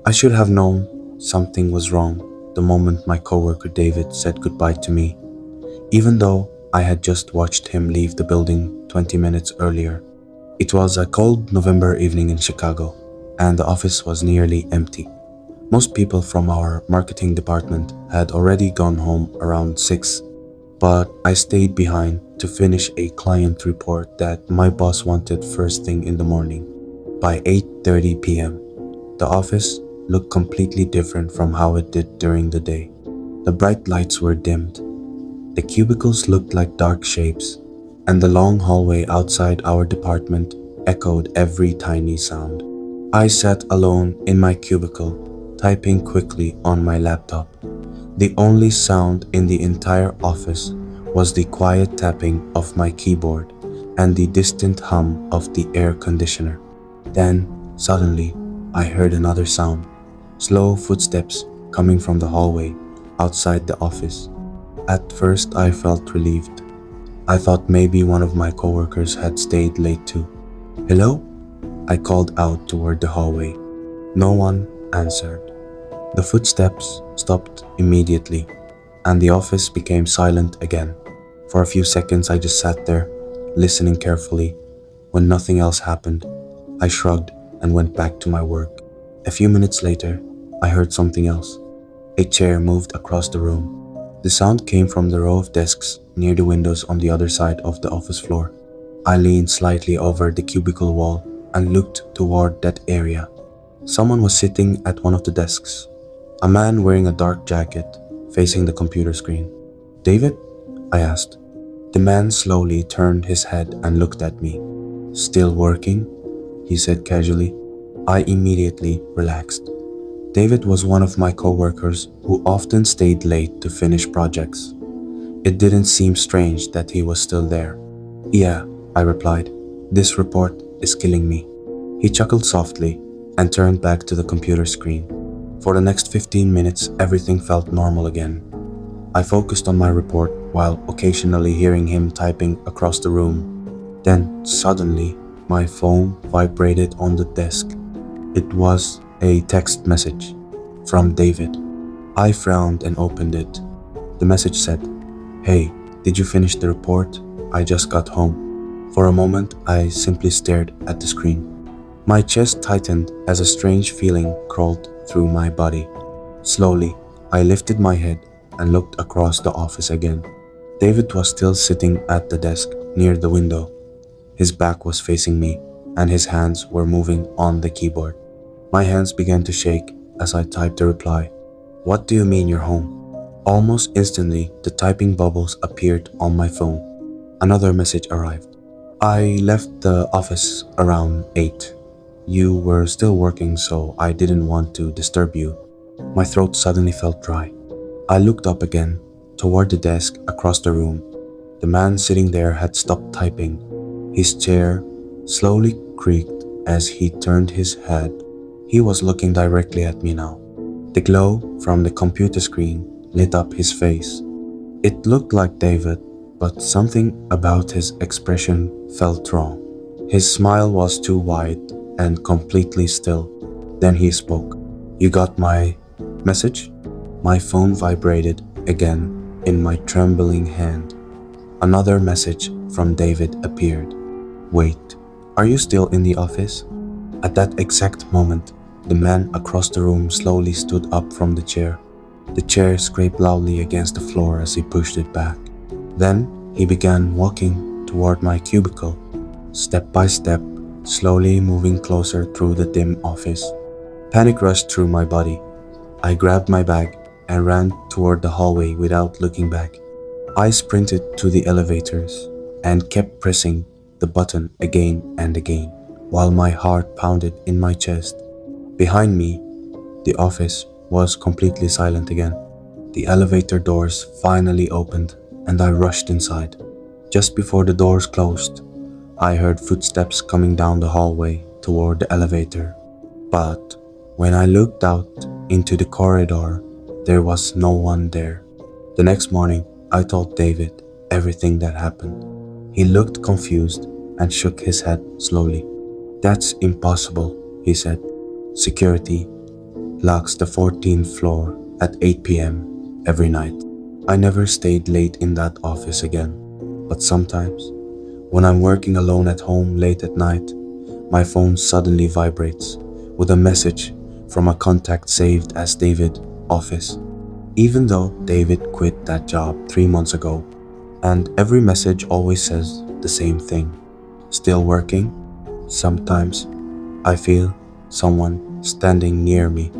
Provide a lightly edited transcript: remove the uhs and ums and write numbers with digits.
I should have known something was wrong the moment my coworker David said goodbye to me, even though I had just watched him leave the building 20 minutes earlier. It was a cold November evening in Chicago, and the office was nearly empty. Most people from our marketing department had already gone home around 6, but I stayed behind to finish a client report that my boss wanted first thing in the morning. By 8:30 p.m., the office looked completely different from how it did during the day. The bright lights were dimmed, the cubicles looked like dark shapes, and the long hallway outside our department echoed every tiny sound. I sat alone in my cubicle, typing quickly on my laptop. The only sound in the entire office was the quiet tapping of my keyboard and the distant hum of the air conditioner. Then, suddenly, I heard another sound, slow footsteps coming from the hallway outside the office. At first, I felt relieved. I thought maybe one of my coworkers had stayed late too. "Hello?" I called out toward the hallway. No one answered. The footsteps stopped immediately, and the office became silent again. For a few seconds, I just sat there, listening carefully. When nothing else happened, I shrugged and went back to my work. A few minutes later, I heard something else. A chair moved across the room. The sound came from the row of desks near the windows on the other side of the office floor. I leaned slightly over the cubicle wall and looked toward that area. Someone was sitting at one of the desks, a man wearing a dark jacket, facing the computer screen. "David?" I asked. The man slowly turned his head and looked at me. "Still working?" he said casually. I immediately relaxed. David was one of my coworkers who often stayed late to finish projects. It didn't seem strange that he was still there. "Yeah," I replied. "This report is killing me." He chuckled softly and turned back to the computer screen. For the next 15 minutes, everything felt normal again. I focused on my report while occasionally hearing him typing across the room. Then, suddenly, my phone vibrated on the desk. It was a text message from David. I frowned and opened it. The message said, "Hey, did you finish the report? I just got home." For a moment, I simply stared at the screen. My chest tightened as a strange feeling crawled through my body. Slowly, I lifted my head and looked across the office again. David was still sitting at the desk near the window. His back was facing me, and his hands were moving on the keyboard. My hands began to shake as I typed the reply. "What do you mean you're home?" Almost instantly, the typing bubbles appeared on my phone. Another message arrived. "I left the office around 8. You were still working, so I didn't want to disturb you." My throat suddenly felt dry. I looked up again, toward the desk across the room. The man sitting there had stopped typing. His chair slowly creaked as he turned his head. He was looking directly at me now. The glow from the computer screen lit up his face. It looked like David, but something about his expression felt wrong. His smile was too wide and completely still. Then he spoke. "You got my message?" My phone vibrated again in my trembling hand. Another message from David appeared. "Wait, are you still in the office?" At that exact moment, the man across the room slowly stood up from the chair. The chair scraped loudly against the floor as he pushed it back. Then he began walking toward my cubicle, step by step, slowly moving closer through the dim office. Panic rushed through my body. I grabbed my bag and ran toward the hallway without looking back. I sprinted to the elevators and kept pressing the button again and again, while my heart pounded in my chest. Behind me, the office was completely silent again. The elevator doors finally opened and I rushed inside. Just before the doors closed, I heard footsteps coming down the hallway toward the elevator. But when I looked out into the corridor, there was no one there. The next morning, I told David everything that happened. He looked confused and shook his head slowly. "That's impossible," he said. "Security locks the 14th floor at 8 p.m. every night. I never stayed late in that office again, but sometimes, when I'm working alone at home late at night, my phone suddenly vibrates with a message from a contact saved as David, office. Even though David quit that job 3 months ago, and every message always says the same thing. Still working? Sometimes I feel someone standing near me